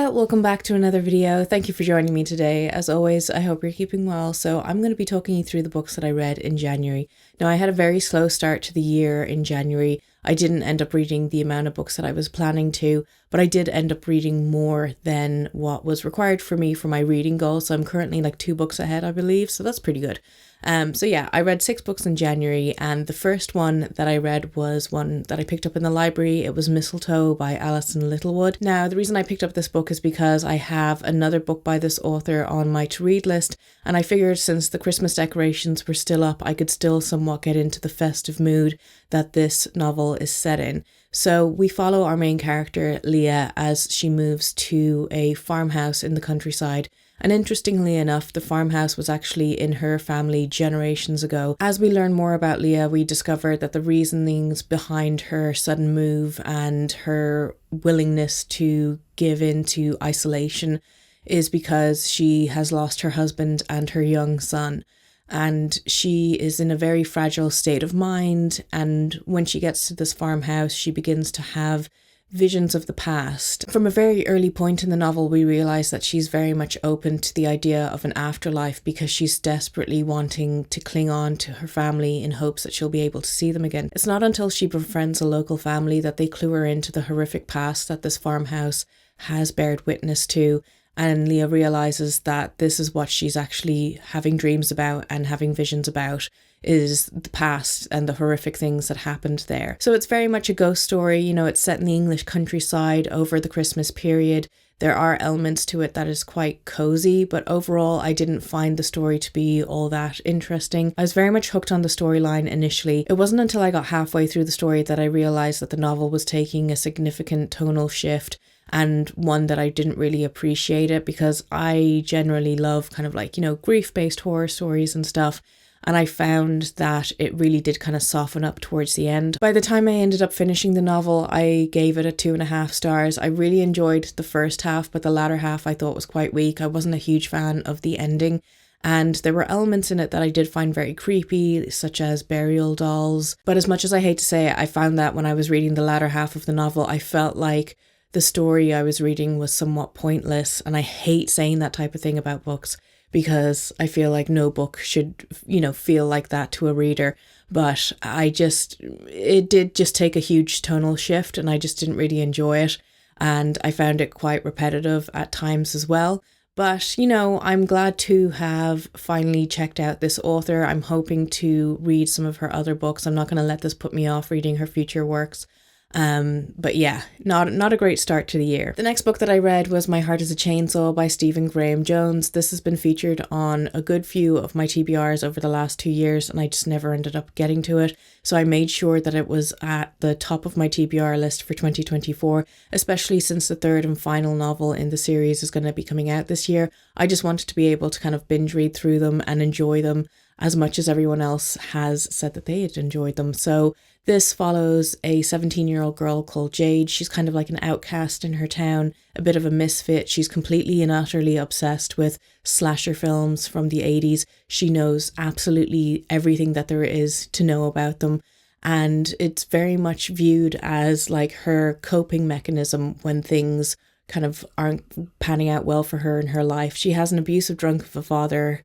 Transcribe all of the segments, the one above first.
Hiya, welcome back to another video. Thank you for joining me today. As always, I hope you're keeping well. So I'm going to be talking you through the books that I read in January. Now, I had a very slow start to the year in January. I didn't end up reading the amount of books that I was planning to, but I did end up reading more than what was required for me for my reading goal. So I'm currently like 2 books ahead, I believe. So that's pretty good. So yeah, I read 6 books in January, and the first one that I read was one that I picked up in the library. It was Mistletoe by Alison Littlewood. Now, the reason I picked up this book is because I have another book by this author on my to-read list, and I figured since the Christmas decorations were still up, I could still somewhat get into the festive mood that this novel is set in. So we follow our main character, Leah, as she moves to a farmhouse in the countryside. And interestingly enough, the farmhouse was actually in her family generations ago. As we learn more about Leah, we discover that the reasonings behind her sudden move and her willingness to give in to isolation is because she has lost her husband and her young son. And she is in a very fragile state of mind. And when she gets to this farmhouse, she begins to have visions of the past. From a very early point in the novel, we realise that she's very much open to the idea of an afterlife because she's desperately wanting to cling on to her family in hopes that she'll be able to see them again. It's not until she befriends a local family that they clue her into the horrific past that this farmhouse has bared witness to. And Leah realises that this is what she's actually having dreams about and having visions about, is the past and the horrific things that happened there. So it's very much a ghost story. You know, it's set in the English countryside over the Christmas period. There are elements to it that is quite cozy, but overall I didn't find the story to be all that interesting. I was very much hooked on the storyline initially. It wasn't until I got halfway through the story that I realised that the novel was taking a significant tonal shift, and one that I didn't really appreciate it because I generally love kind of like, you know, grief-based horror stories and stuff. And I found that it really did kind of soften up towards the end. By the time I ended up finishing the novel, I gave it a 2.5 stars. I really enjoyed the first half, but the latter half I thought was quite weak. I wasn't a huge fan of the ending. And there were elements in it that I did find very creepy, such as burial dolls. But as much as I hate to say it, I found that when I was reading the latter half of the novel, I felt like the story I was reading was somewhat pointless. And I hate saying that type of thing about books, because I feel like no book should, you know, feel like that to a reader. But it did just take a huge tonal shift, and I just didn't really enjoy it. And I found it quite repetitive at times as well. But, you know, I'm glad to have finally checked out this author. I'm hoping to read some of her other books. I'm not going to let this put me off reading her future works. But yeah, not a great start to the year. The next book that I read was My Heart is a Chainsaw by Stephen Graham Jones. This has been featured on a good few of my TBRs over the last 2 years, and I just never ended up getting to it. So I made sure that it was at the top of my TBR list for 2024, especially since the 3rd and final novel in the series is going to be coming out this year. I just wanted to be able to kind of binge read through them and enjoy them as much as everyone else has said that they had enjoyed them. So this follows a 17-year-old girl called Jade. She's kind of like an outcast in her town, a bit of a misfit. She's completely and utterly obsessed with slasher films from the 80s. She knows absolutely everything that there is to know about them. And it's very much viewed as like her coping mechanism when things kind of aren't panning out well for her in her life. She has an abusive drunk of a father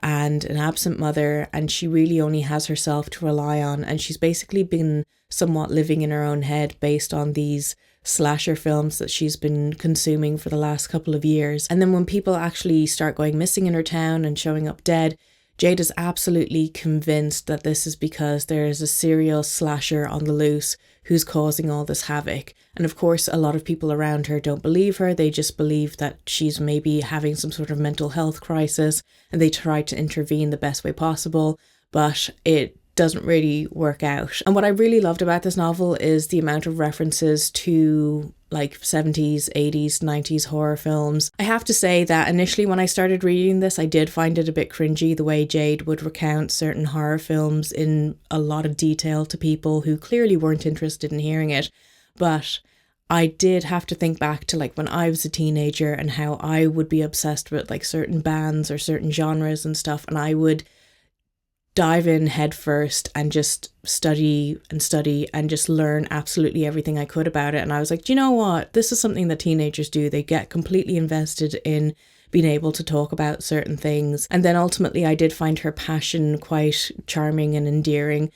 and an absent mother, and she really only has herself to rely on, and she's basically been somewhat living in her own head based on these slasher films that she's been consuming for the last couple of years. And then when people actually start going missing in her town and showing up dead, Jade is absolutely convinced that this is because there is a serial slasher on the loose who's causing all this havoc. And of course, a lot of people around her don't believe her. They just believe that she's maybe having some sort of mental health crisis, and they try to intervene the best way possible, but it doesn't really work out. And what I really loved about this novel is the amount of references to like 70s, 80s, 90s horror films. I have to say that initially when I started reading this, I did find it a bit cringy the way Jade would recount certain horror films in a lot of detail to people who clearly weren't interested in hearing it. But I did have to think back to like when I was a teenager and how I would be obsessed with like certain bands or certain genres and stuff, and I would dive in head first and just study and just learn absolutely everything I could about it. And I was like, do you know what? This is something that teenagers do. They get completely invested in being able to talk about certain things. And then ultimately I did find her passion quite charming and endearing.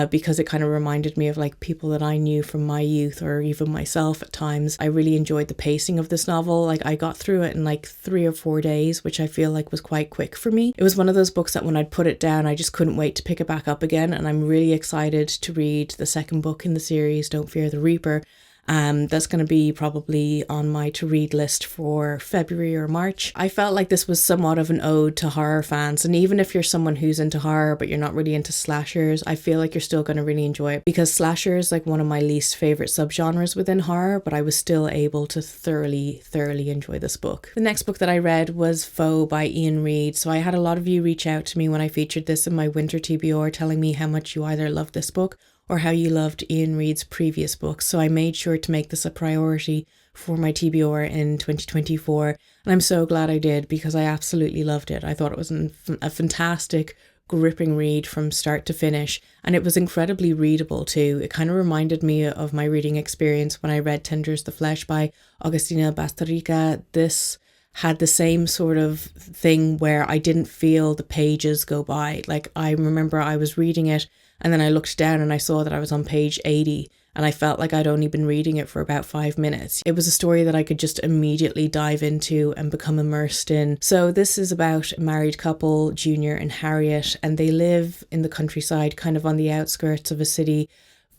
Because it kind of reminded me of like people that I knew from my youth, or even myself at times. I really enjoyed the pacing of this novel. Like, I got through it in like 3 or 4 days, which I feel like was quite quick for me. It was one of those books that when I'd put it down, I just couldn't wait to pick it back up again. And I'm really excited to read the second book in the series, Don't Fear the Reaper. That's going to be probably on my to-read list for February or March. I felt like this was somewhat of an ode to horror fans, and even if you're someone who's into horror but you're not really into slashers, I feel like you're still going to really enjoy it, because slasher is like one of my least favourite subgenres within horror, but I was still able to thoroughly enjoy this book. The next book that I read was Hval by Iain Reid. So I had a lot of you reach out to me when I featured this in my winter TBR, telling me how much you either loved this book or how you loved Iain Reid's previous books. So I made sure to make this a priority for my TBR in 2024. And I'm so glad I did, because I absolutely loved it. I thought it was a fantastic, gripping read from start to finish. And it was incredibly readable too. It kind of reminded me of my reading experience when I read Tenders the Flesh by Agustina Bastarrica. This had the same sort of thing where I didn't feel the pages go by. Like, I remember I was reading it and then I looked down and I saw that I was on page 80 and I felt like I'd only been reading it for about 5 minutes. It was a story that I could just immediately dive into and become immersed in. So this is about a married couple, Junior and Harriet, and they live in the countryside, kind of on the outskirts of a city,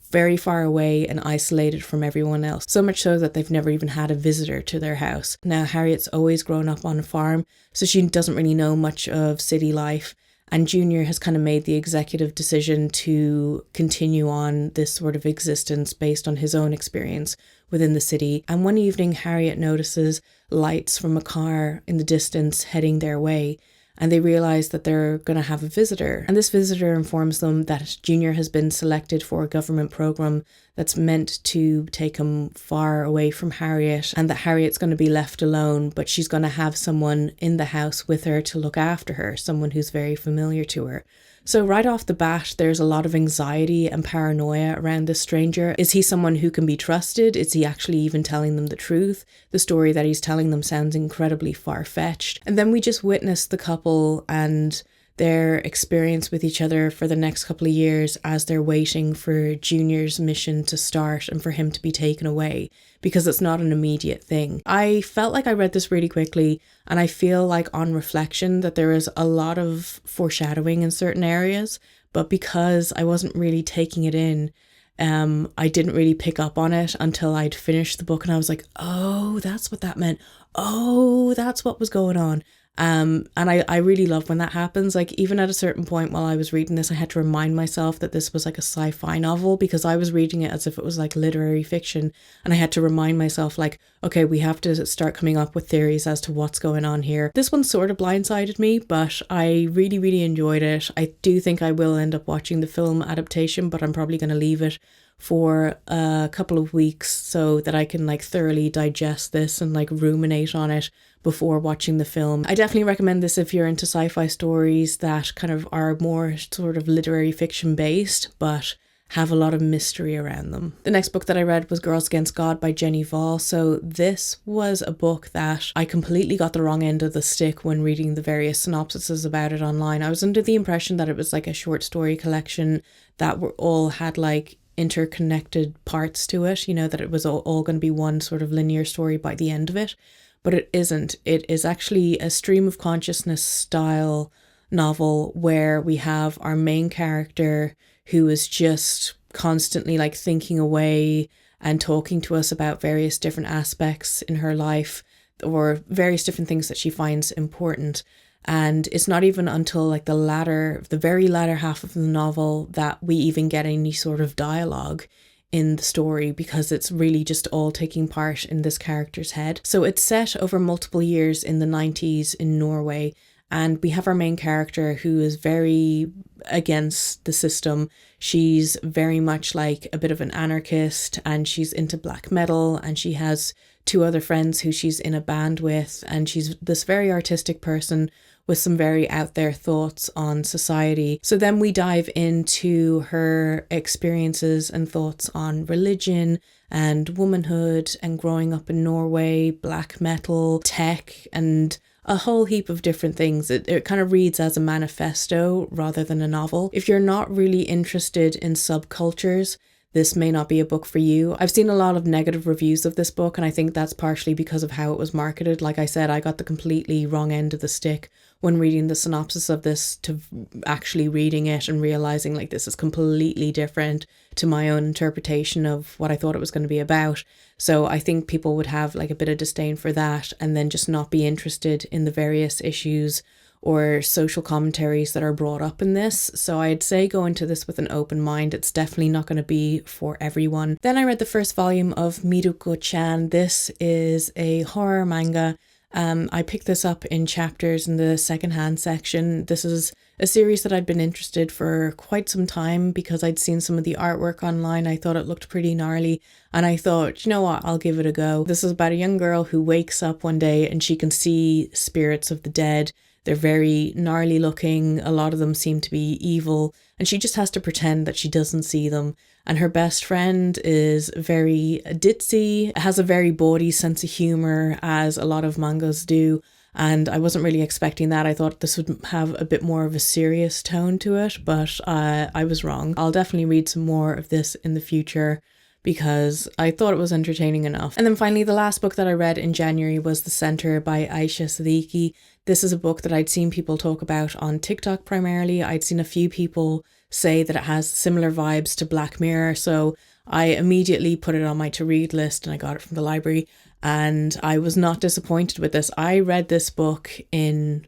very far away and isolated from everyone else. So much so that they've never even had a visitor to their house. Now, Harriet's always grown up on a farm, so she doesn't really know much of city life. And Junior has kind of made the executive decision to continue on this sort of existence based on his own experience within the city. And one evening, Harriet notices lights from a car in the distance heading their way. And they realise that they're going to have a visitor. And this visitor informs them that Junior has been selected for a government programme that's meant to take him far away from Harriet, and that Harriet's going to be left alone, but she's going to have someone in the house with her to look after her, someone who's very familiar to her. So right off the bat, there's a lot of anxiety and paranoia around this stranger. Is he someone who can be trusted? Is he actually even telling them the truth? The story that he's telling them sounds incredibly far-fetched. And then we just witness the couple and their experience with each other for the next couple of years as they're waiting for Junior's mission to start and for him to be taken away, because it's not an immediate thing. I felt like I read this really quickly, and I feel like on reflection that there is a lot of foreshadowing in certain areas, but because I wasn't really taking it in, I didn't really pick up on it until I'd finished the book, and I was like, oh, that's what that meant. Oh, that's what was going on. And I really love when that happens. Like, even at a certain point while I was reading this, I had to remind myself that this was like a sci-fi novel, because I was reading it as if it was like literary fiction. And I had to remind myself, like, okay, we have to start coming up with theories as to what's going on here. This one sort of blindsided me, but I really enjoyed it. I do think I will end up watching the film adaptation, but I'm probably going to leave it for a couple of weeks so that I can like thoroughly digest this and like ruminate on it before watching the film. I definitely recommend this if you're into sci-fi stories that kind of are more sort of literary fiction based, but have a lot of mystery around them. The next book that I read was Girls Against God by Hval. So this was a book that I completely got the wrong end of the stick when reading the various synopsises about it online. I was under the impression that it was like a short story collection that were all had like interconnected parts to it, you know, that it was all going to be one sort of linear story by the end of it, but it isn't. It is actually a stream of consciousness style novel where we have our main character who is just constantly like thinking away and talking to us about various different aspects in her life or various different things that she finds important. And it's not even until like the very latter half of the novel that we even get any sort of dialogue in the story, because it's really just all taking part in this character's head. So it's set over multiple years in the 90s in Norway, and we have our main character who is very against the system. She's very much like a bit of an anarchist, and she's into black metal, and she has two other friends who she's in a band with, and she's this very artistic person with some very out there thoughts on society. So then we dive into her experiences and thoughts on religion and womanhood and growing up in Norway, black metal, tech, and a whole heap of different things. It kind of reads as a manifesto rather than a novel. If you're not really interested in subcultures, this may not be a book for you. I've seen a lot of negative reviews of this book, and I think that's partially because of how it was marketed. Like I said, I got the completely wrong end of the stick when reading the synopsis of this to actually reading it and realizing like this is completely different to my own interpretation of what I thought it was going to be about. So I think people would have like a bit of disdain for that and then just not be interested in the various issues or social commentaries that are brought up in this. So I'd say go into this with an open mind. It's definitely not going to be for everyone. Then I read the first volume of Mieruko-chan. This is a horror manga. I picked this up in chapters in the secondhand section. This is a series that I'd been interested for quite some time because I'd seen some of the artwork online. I thought it looked pretty gnarly and I thought, you know what, I'll give it a go. This is about a young girl who wakes up one day and she can see spirits of the dead. They're very gnarly looking. A lot of them seem to be evil, and she just has to pretend that she doesn't see them. And her best friend is very ditzy, has a very bawdy sense of humor, as a lot of mangas do. And I wasn't really expecting that. I thought this would have a bit more of a serious tone to it, but I was wrong. I'll definitely read some more of this in the future because I thought it was entertaining enough. And then finally, the last book that I read in January was The Center by Ayesha Siddiqi. This is a book that I'd seen people talk about on TikTok primarily. I'd seen a few people say that it has similar vibes to Black Mirror, so I immediately put it on my to-read list and I got it from the library, and I was not disappointed with this. I read this book in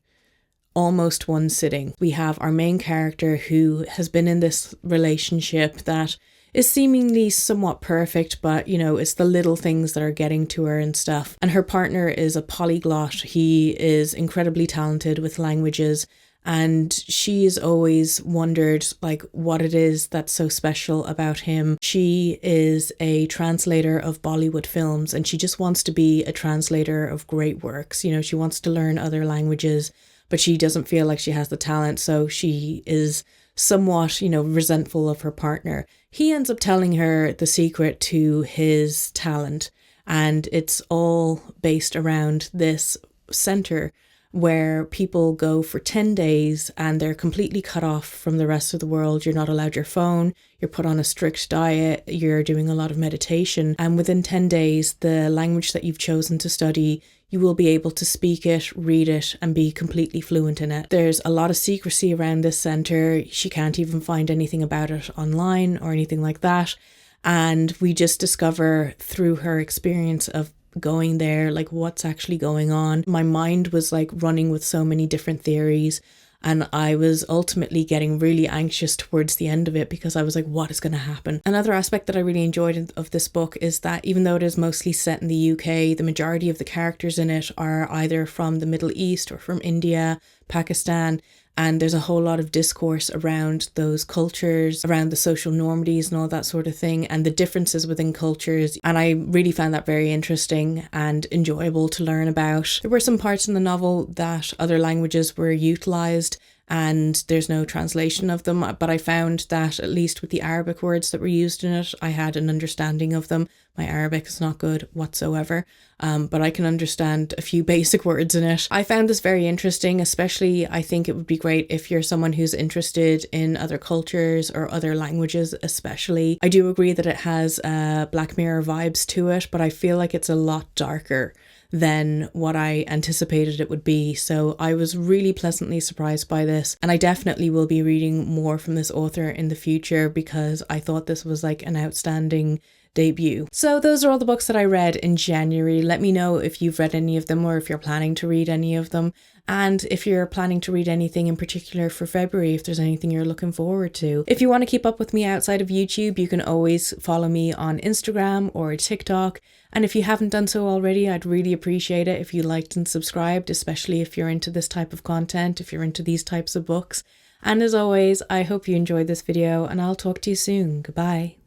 almost one sitting. We have our main character who has been in this relationship that is seemingly somewhat perfect, but you know, it's the little things that are getting to her and stuff. And her partner is a polyglot. He is incredibly talented with languages, and she's always wondered like what it is that's so special about him. She is a translator of Bollywood films, and she just wants to be a translator of great works. You know, she wants to learn other languages, but she doesn't feel like she has the talent, so she is somewhat, you know, resentful of her partner. He ends up telling her the secret to his talent, and it's all based around this center where people go for 10 days and they're completely cut off from the rest of the world. You're not allowed your phone, you're put on a strict diet, you're doing a lot of meditation, and within 10 days, the language that you've chosen to study, you will be able to speak it, read it, and be completely fluent in it. There's a lot of secrecy around this center. She can't even find anything about it online or anything like that. And we just discover through her experience of going there, like what's actually going on. My mind was like running with so many different theories, and I was ultimately getting really anxious towards the end of it because I was like, what is going to happen? Another aspect that I really enjoyed of this book is that even though it is mostly set in the UK, the majority of the characters in it are either from the Middle East or from India, Pakistan, and there's a whole lot of discourse around those cultures, around the social normities and all that sort of thing, and the differences within cultures. And I really found that very interesting and enjoyable to learn about. There were some parts in the novel that other languages were utilised, and there's no translation of them, but I found that at least with the Arabic words that were used in it, I had an understanding of them. My Arabic is not good whatsoever, but I can understand a few basic words in it. I found this very interesting, especially I think it would be great if you're someone who's interested in other cultures or other languages especially. I do agree that it has Black Mirror vibes to it, but I feel like it's a lot darker than what I anticipated it would be. So I was really pleasantly surprised by this, and I definitely will be reading more from this author in the future because I thought this was like an outstanding debut. So those are all the books that I read in January. Let me know if you've read any of them or if you're planning to read any of them. And if you're planning to read anything in particular for February, if there's anything you're looking forward to. If you want to keep up with me outside of YouTube, you can always follow me on Instagram or TikTok. And if you haven't done so already, I'd really appreciate it if you liked and subscribed, especially if you're into this type of content, if you're into these types of books. And as always, I hope you enjoyed this video, and I'll talk to you soon. Goodbye.